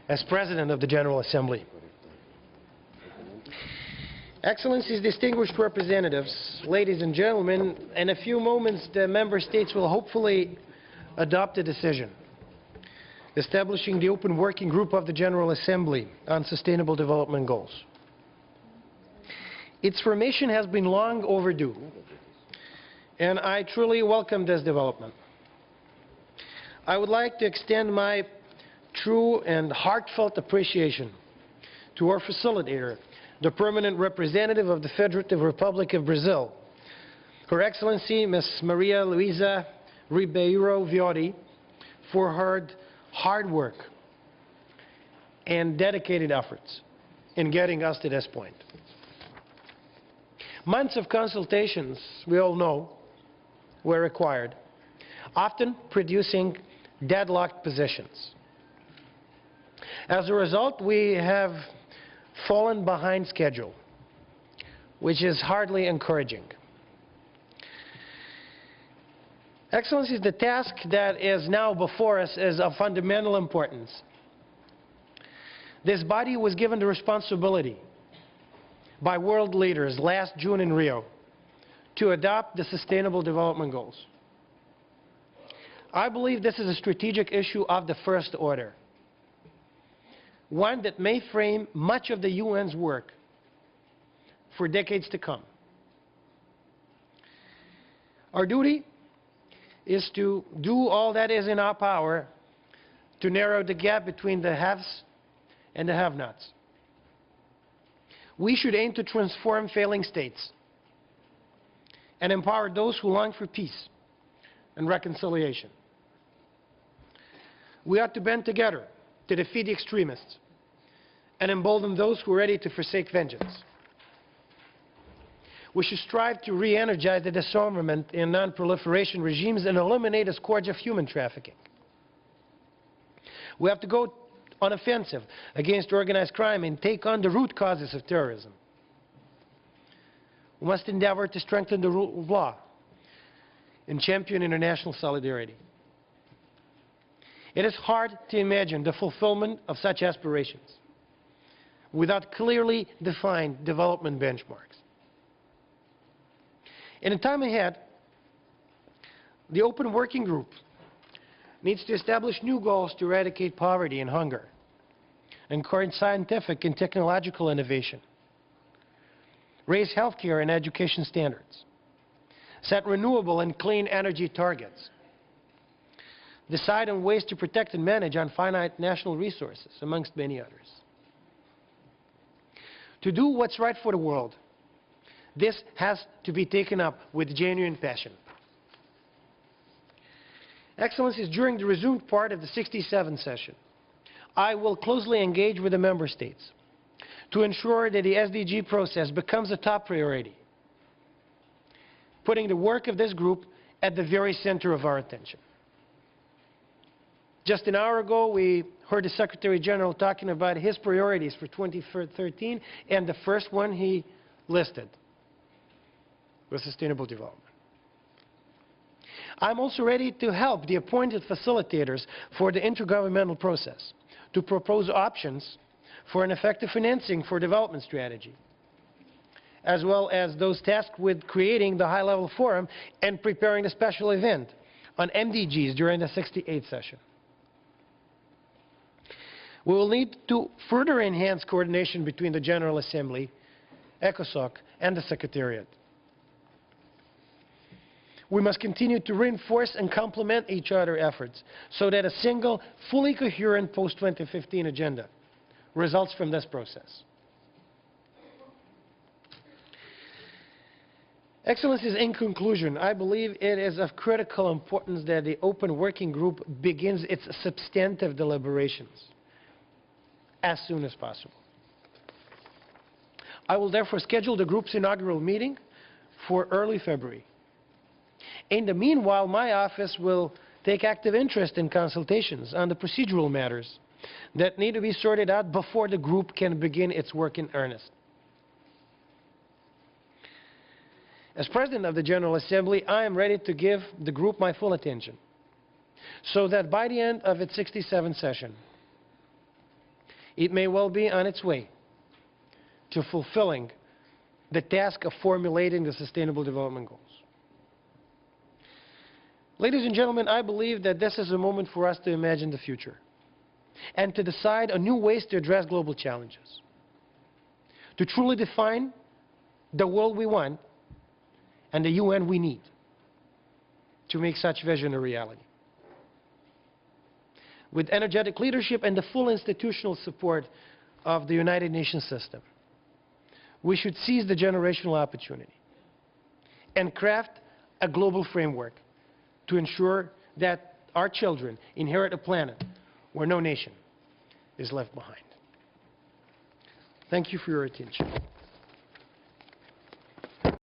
as President of the General Assembly. Excellencies, distinguished representatives, ladies and gentlemen, in a few moments the member states will hopefully adopt a decision establishing the open working group of the General Assembly on Sustainable Development Goals. Its formation has been long overdue, and I truly welcome this development. I would like to extend my true and heartfelt appreciation to our facilitator, the permanent representative of the Federative Republic of Brazil, Her Excellency Ms. Maria Luisa Ribeiro Viotti, for her hard work and dedicated efforts in getting us to this point. Months of consultations, we all know, were required, often producing deadlocked positions. As a result, we have fallen behind schedule, which is hardly encouraging. Excellencies, the task that is now before us is of fundamental importance. This body was given the responsibility by world leaders last June in Rio to adopt the Sustainable Development Goals. I believe this is a strategic issue of the first order, one that may frame much of the UN's work for decades to come. Our duty is to do all that is in our power to narrow the gap between the haves and the have-nots. We should aim to transform failing states and empower those who long for peace and reconciliation. We ought to band together to defeat the extremists and embolden those who are ready to forsake vengeance. We should strive to re-energize the disarmament and non-proliferation regimes and eliminate a scourge of human trafficking. We have to go on offensive against organized crime and take on the root causes of terrorism. We must endeavor to strengthen the rule of law and champion international solidarity. It is hard to imagine the fulfillment of such aspirations without clearly defined development benchmarks. In the time ahead, the Open Working Group needs to establish new goals to eradicate poverty and hunger, encourage scientific and technological innovation, raise healthcare and education standards, set renewable and clean energy targets, decide on ways to protect and manage finite national resources, amongst many others. To do what's right for the world, this has to be taken up with genuine passion. Excellencies, during the resumed part of the 67th session, I will closely engage with the member states to ensure that the SDG process becomes a top priority, putting the work of this group at the very center of our attention. Just an hour ago, we heard the Secretary General talking about his priorities for 2013, and the first one he listed was sustainable development. I'm also ready to help the appointed facilitators for the intergovernmental process to propose options for an effective financing for development strategy, as well as those tasked with creating the high-level forum and preparing a special event on MDGs during the 68th session. We will need to further enhance coordination between the General Assembly, ECOSOC, and the Secretariat. We must continue to reinforce and complement each other's efforts so that a single, fully coherent post-2015 agenda results from this process. Excellencies, in conclusion, I believe it is of critical importance that the Open Working Group begins its substantive deliberations as soon as possible. I will therefore schedule the group's inaugural meeting for early February. In the meanwhile, my office will take active interest in consultations on the procedural matters that need to be sorted out before the group can begin its work in earnest. As President of the General Assembly, I am ready to give the group my full attention so that by the end of its 67th session, it may well be on its way to fulfilling the task of formulating the Sustainable Development Goals. Ladies and gentlemen, I believe that this is a moment for us to imagine the future and to decide on new ways to address global challenges, to truly define the world we want and the UN we need to make such vision a reality. With energetic leadership and the full institutional support of the United Nations system, we should seize the generational opportunity and craft a global framework to ensure that our children inherit a planet where no nation is left behind. Thank you for your attention.